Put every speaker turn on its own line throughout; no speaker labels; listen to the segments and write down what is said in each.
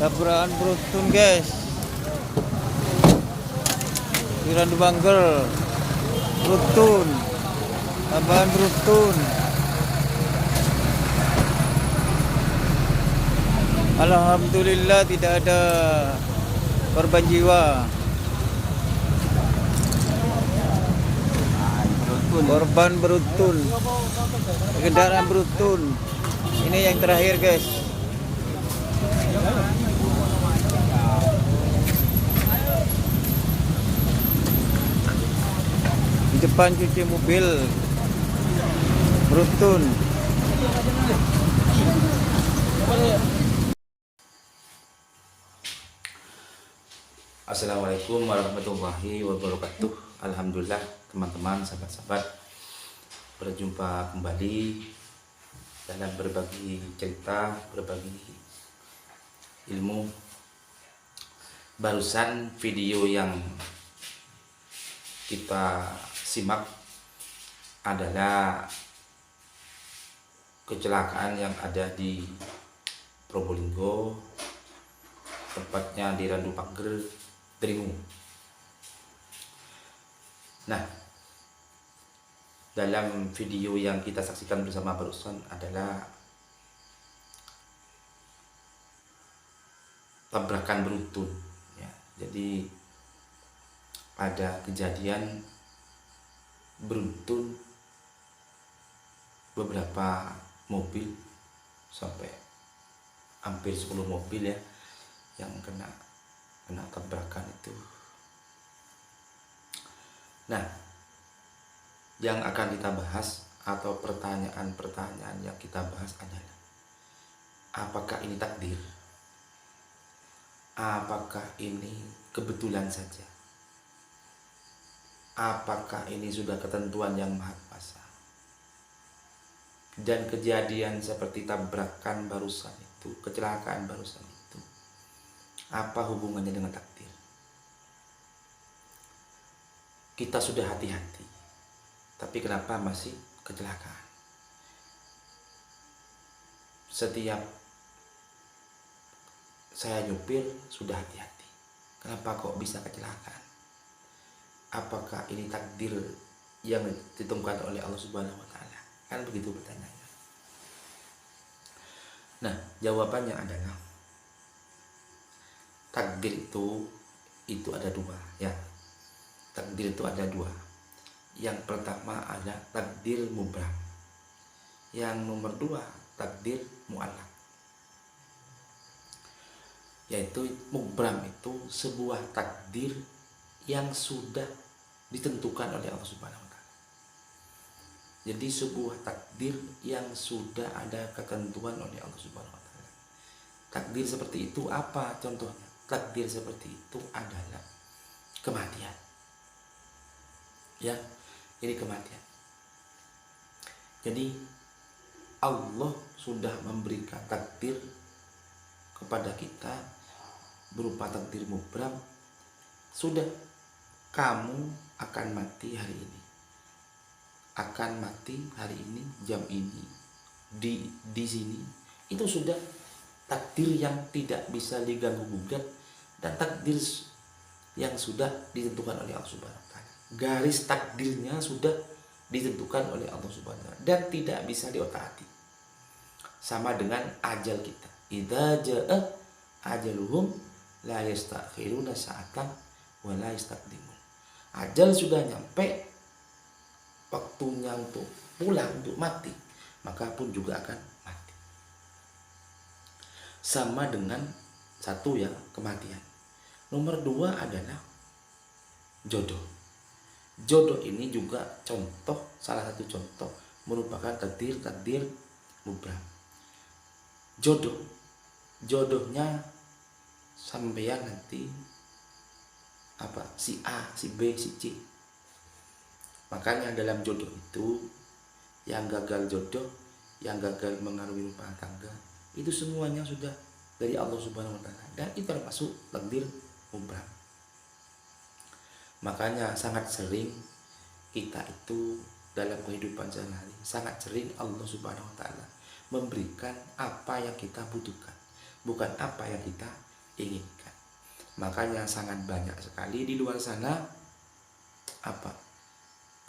Tabrakan beruntun guys, Randu Bangkel beruntun, tabrakan beruntun. Alhamdulillah tidak ada korban jiwa. Korban beruntun, kendaraan beruntun. Ini yang terakhir guys. Di depan cuci mobil beruntun.
Assalamualaikum warahmatullahi wabarakatuh. Alhamdulillah teman-teman, sahabat-sahabat, berjumpa kembali dalam berbagi cerita, berbagi ilmu. Barusan video yang kita simak adalah kecelakaan yang ada di Probolinggo, tepatnya di Randu Pager, Dringu. Nah, dalam video yang kita saksikan bersama barusan adalah tabrakan beruntun ya. Jadi ada kejadian beruntun beberapa mobil, sampai hampir 10 mobil ya yang kena tabrakan itu. Nah, yang akan kita bahas atau pertanyaan-pertanyaan yang kita bahas adalah, apakah ini takdir? Apakah ini kebetulan saja? Apakah ini sudah ketentuan yang Maha Kuasa? Dan kejadian seperti tabrakan barusan itu, kecelakaan barusan itu, apa hubungannya dengan takdir? Kita sudah hati-hati, tapi kenapa masih kecelakaan? Setiap saya nyupir sudah hati-hati, kenapa kok bisa kecelakaan? Apakah ini takdir yang ditentukan oleh Allah Subhanahu wa Ta'ala? Kan begitu pertanyaannya. Nah, jawabannya adalah takdir itu ada dua ya. Takdir itu ada dua. Yang pertama ada takdir mubram. Yang nomor dua takdir mu'allaq. Yaitu mubram itu sebuah takdir yang sudah ditentukan oleh Allah Subhanahu wa Ta'ala. Jadi sebuah takdir yang sudah ada ketentuan oleh Allah Subhanahu wa Ta'ala. Takdir seperti itu apa contohnya? Takdir seperti itu adalah kematian. Ya, ini kematian. Jadi Allah sudah memberikan takdir kepada kita berupa takdir mubram. Sudah, kamu akan mati hari ini, akan mati hari ini, jam ini, di sini. Itu sudah takdir yang tidak bisa diganggu gugat, dan takdir yang sudah ditentukan oleh Allah Subhanahu wa Ta'ala. Garis takdirnya sudah ditentukan oleh Allah Subhanahu wa Ta'ala dan tidak bisa diotak-atik. Sama dengan ajal kita. Idza jaa ajaluhum la yastakhiruna sa'atan wa la yastaqdimun. Ajal sudah nyampe, waktunya untuk pulang, untuk mati, maka pun juga akan mati. Sama dengan satu ya, kematian. Nomor dua adalah jodoh. Jodoh ini juga contoh, salah satu contoh merupakan takdir mubram. Jodohnya sampeyan nanti apa, si A, si B, si C. Makanya dalam jodoh itu, yang gagal jodoh, yang gagal mengarungi rumah tangga, itu semuanya sudah dari Allah Subhanahu wa taala, dan itu termasuk takdir mubram. Makanya sangat sering kita itu dalam kehidupan sehari-hari, sangat sering Allah Subhanahu wa taala memberikan apa yang kita butuhkan, bukan apa yang kita inginkan. Makanya sangat banyak sekali di luar sana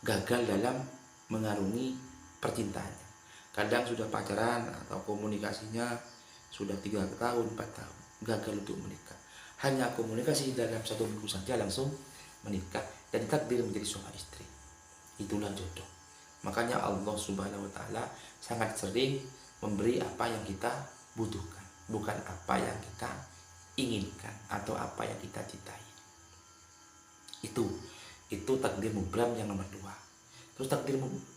gagal dalam mengarungi percintaannya. Kadang sudah pacaran atau komunikasinya sudah 3 tahun, 4 tahun, gagal untuk menikah. Hanya komunikasi dalam 1 minggu saja langsung menikah dan takdir menjadi suami istri. Itulah jodoh. Makanya Allah Subhanahu wa taala sangat sering memberi apa yang kita butuhkan, bukan apa yang kita inginkan atau apa yang kita cintai. Itu takdir mubram yang nomor 2. Terus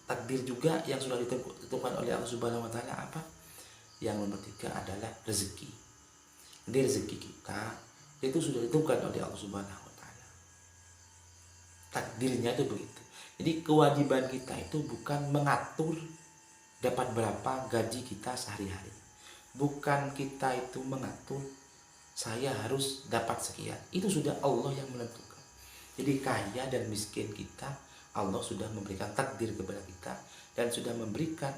takdir juga yang sudah ditentukan oleh Allah Subhanahu wa taala apa? Yang nomor 3 adalah rezeki. Jadi rezeki kita itu sudah ditentukan oleh Allah Subhanahu wa taala. Takdirnya itu begitu. Jadi kewajiban kita itu bukan mengatur dapat berapa gaji kita sehari-hari. Bukan kita itu mengatur saya harus dapat sekian. Itu sudah Allah yang menentukan. Jadi kaya dan miskin kita, Allah sudah memberikan takdir kepada kita dan sudah memberikan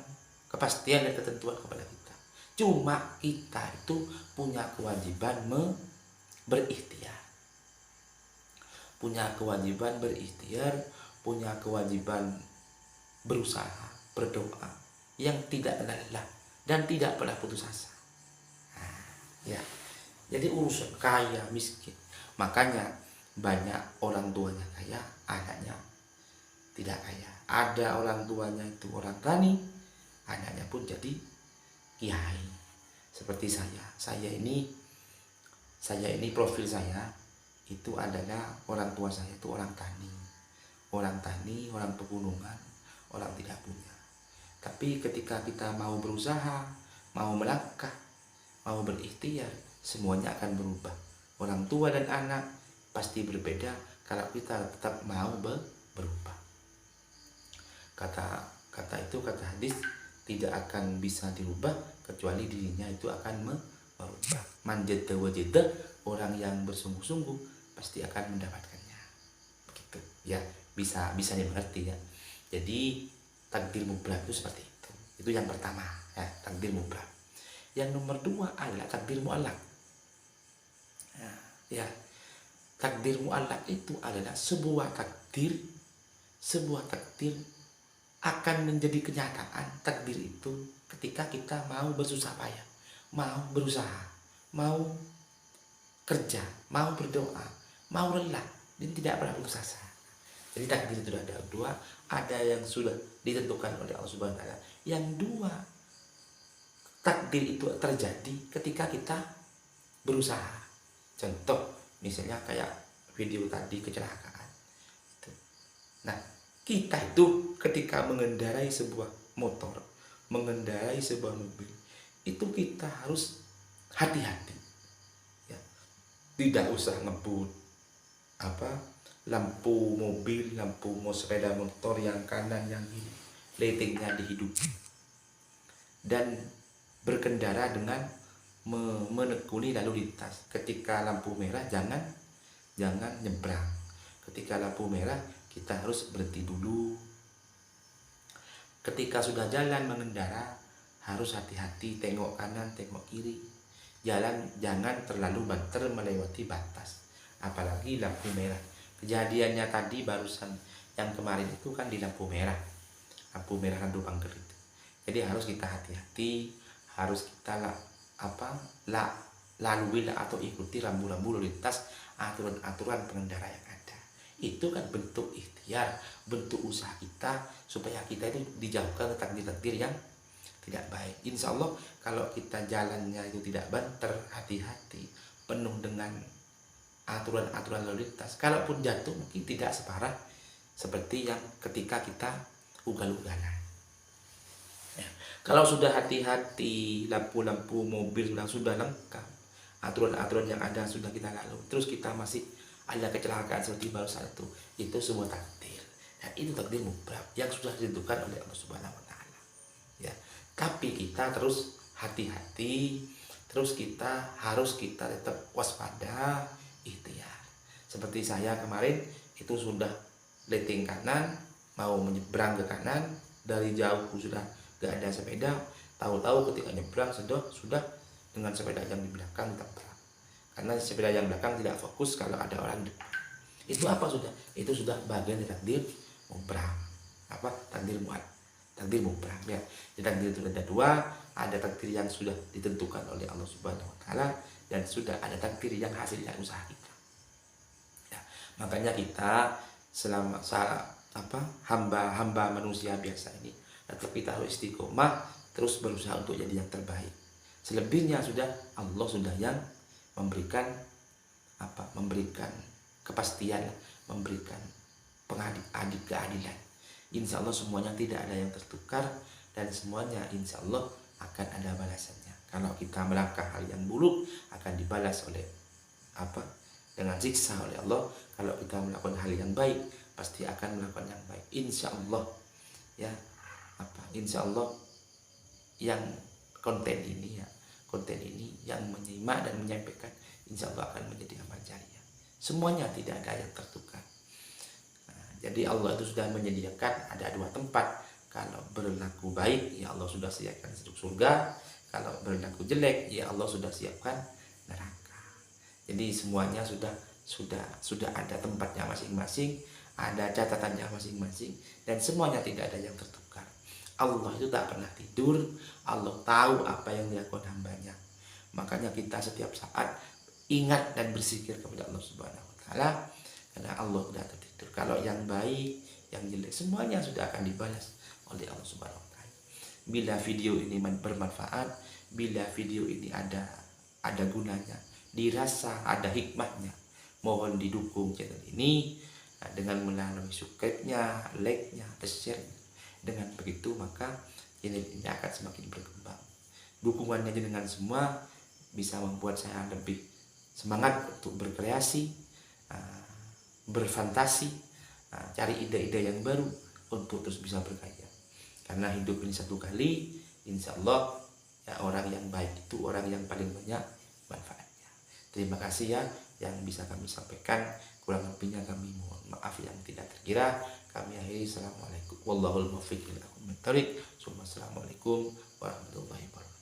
kepastian dan ketentuan kepada kita. Cuma kita itu punya kewajiban berikhtiar. Punya kewajiban berikhtiar, punya kewajiban berusaha, berdoa yang tidak lelah dan tidak pernah putus asa. Ya. Jadi urusan kaya miskin. Makanya banyak orang tuanya kaya, anaknya tidak kaya. Ada orang tuanya itu orang tani, anaknya pun jadi kiai. Seperti saya. Saya ini profil saya itu adalah orang tua saya itu orang tani. Orang tani, orang pegunungan, orang tidak punya. Tapi ketika kita mau berusaha, mau melangkah, mau berikhtiar, semuanya akan berubah. Orang tua dan anak pasti berbeda kalau kita tetap mau berubah. Kata hadis tidak akan bisa dirubah kecuali dirinya itu akan merubah. Man jadda wajadda, orang yang bersungguh-sungguh pasti akan mendapatkannya. Begitu ya, bisa dimengerti ya. Jadi takdir mubram itu seperti itu. Itu yang pertama ya, takdir mubram. Yang nomor 2 adalah takdir mu'allaq. Ya, takdir mu'allaq itu adalah sebuah takdir akan menjadi kenyataan. Takdir itu ketika kita mau bersusah payah, mau berusaha, mau kerja, mau berdoa, mau lelah dan tidak pernah putus asa. Jadi takdir itu ada 2, ada yang sudah ditentukan oleh Allah Subhanahu wa taala. Yang 2, takdir itu terjadi ketika kita berusaha. Contoh misalnya kayak video tadi kecelakaan. Nah, kita itu ketika mengendarai sebuah motor, mengendarai sebuah mobil, itu kita harus hati-hati. Ya. Tidak usah ngebut lampu mobil, lampu sepeda motor yang kanan, yang kiri, lightingnya dihidupi. Dan berkendara dengan menekuni lalu lintas. Ketika lampu merah jangan nyebrang. Ketika lampu merah kita harus berhenti dulu. Ketika sudah jalan mengendara harus hati-hati, tengok kanan, tengok kiri. Jalan jangan terlalu banter melewati batas. Apalagi lampu merah. Kejadiannya tadi barusan yang kemarin itu kan di lampu merah Randu Pangger itu. Jadi harus kita hati-hati, harus kita lalui atau ikuti rambu-rambu lalu lintas, aturan-aturan pengendara yang ada. Itu kan bentuk ikhtiar, bentuk usaha kita supaya kita itu dijauhkan ke takdir-takdir yang tidak baik. Insya Allah kalau kita jalannya itu tidak banter, hati-hati, penuh dengan aturan-aturan lalu lintas, kalaupun jatuh mungkin tidak separah seperti yang ketika kita ugal-ugalan. Ya. Kalau sudah hati-hati, lampu-lampu mobil sudah lengkap, aturan-aturan yang ada sudah kita lalui, terus kita masih ada kecelakaan seperti baru satu, itu semua takdir. Dan itu takdir mubram yang sudah ditentukan oleh Allah Subhanahu wa taala. Ya. Tapi kita terus hati-hati, terus harus kita tetap waspada, ikhtiar. Seperti saya kemarin itu sudah letting kanan, mau menyeberang ke kanan, dari jauh sudah gak ada sepeda, tahu-tahu ketika nyebrang sudah dengan sepeda yang di belakang ditabrak. Karena sepeda yang belakang tidak fokus kalau ada orang di depan. Itu apa sudah? Itu sudah bagian dari takdir mubram. Takdir mubram ya. Di takdir itu ada dua, ada takdir yang sudah ditentukan oleh Allah Subhanahu wa taala dan sudah ada takdir yang hasilnya usaha kita. Ya, makanya kita selama hamba manusia biasa ini tetap kita harus istiqomah, terus berusaha untuk jadi yang terbaik. Selebihnya Allah sudah yang memberikan kepastian, memberikan keadilan. Insya Allah semuanya tidak ada yang tertukar dan semuanya insya Allah akan ada balasannya. Kalau kita melangkah hal yang buruk akan dibalas dengan siksa oleh Allah. Kalau kita melakukan hal yang baik pasti akan melakukan yang baik. Insya Allah ya insya Allah yang konten ini yang menyimak dan menyampaikan insya Allah akan menjadi amal jariah. Semuanya tidak ada yang tertukar. Jadi Allah itu sudah menyediakan ada dua tempat. Kalau berlaku baik ya Allah sudah siapkan surga. Kalau berlaku jelek ya Allah sudah siapkan neraka. Jadi semuanya sudah ada tempatnya masing-masing, ada catatannya masing-masing, dan semuanya tidak ada yang tertukar. Allah itu tak pernah tidur. Allah tahu apa yang dilakukan hambanya. Makanya kita setiap saat ingat dan berzikir kepada Allah Subhanahu wa taala, karena Allah tidak tertidur. Kalau yang baik, yang jelek, semuanya sudah akan dibalas oleh Allah Subhanahu wa taala. Bila video ini bermanfaat, bila video ini ada gunanya, dirasa ada hikmahnya, mohon didukung channel ini dengan melalui subscribe-nya, like-nya, dan share-nya. Dengan begitu maka channel ini akan semakin berkembang. Dukungannya dengan semua bisa membuat saya lebih semangat untuk berkreasi, berfantasi, cari ide-ide yang baru untuk terus bisa berkarya. Karena hidup ini satu kali, insya Allah ya, orang yang baik itu orang yang paling banyak manfaatnya. Terima kasih ya yang bisa kami sampaikan. Kurang lebihnya kami mohon maaf yang tidak terkira. Kami akhiri. Assalamualaikum. Wallahul muwaffiq ila aqwamit thoriq. Assalamualaikum warahmatullahi wabarakatuh.